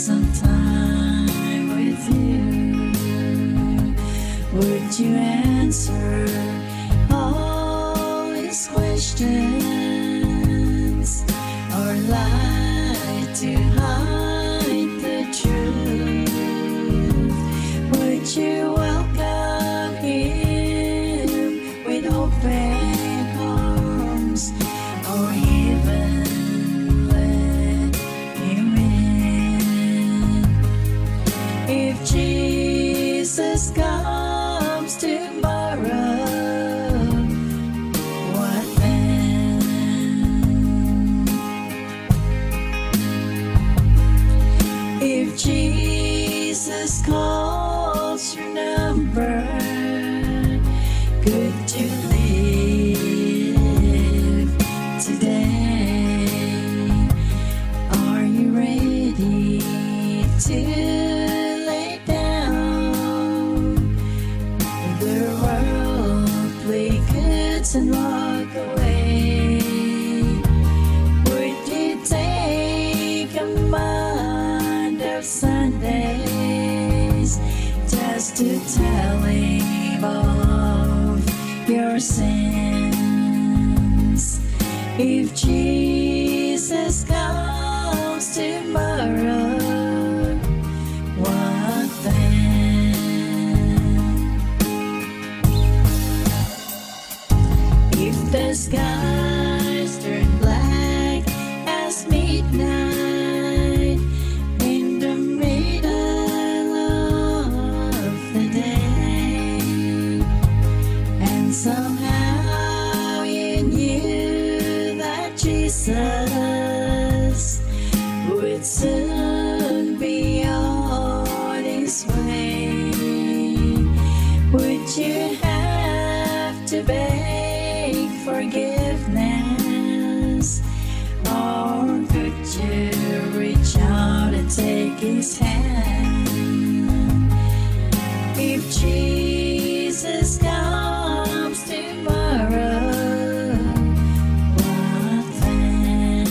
some time with you, would you answer all these questions, or lie to hide the truth? Would you welcome him with open arms, or even let him in? If Jesus comes tomorrow, what then? If Jesus calls your number, could you live today? Are you ready to lay down the worldly goods and walk away? Would you take a month of Sundays just to tell him of your sins? If Jesus comes tomorrow, what then? If the skies turn black as midnight in the middle of the day, and somehow you knew that Jesus would soon be on his way, would you have to beg forgiveness, or could you reach out and take his hand? If Jesus comes tomorrow, what then?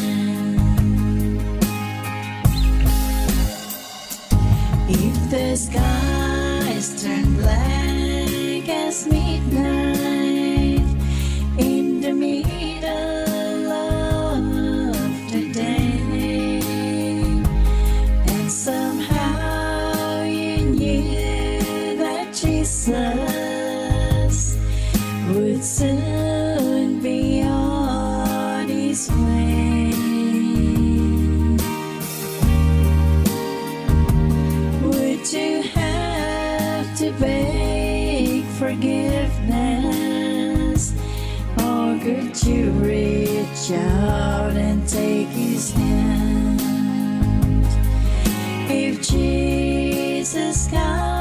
If the skies turn black as midnight in the middle of the day, and somehow you knew that Jesus would soon be on his way, would you have to beg forgiveness, or could you reach out and take his hand? If Jesus comes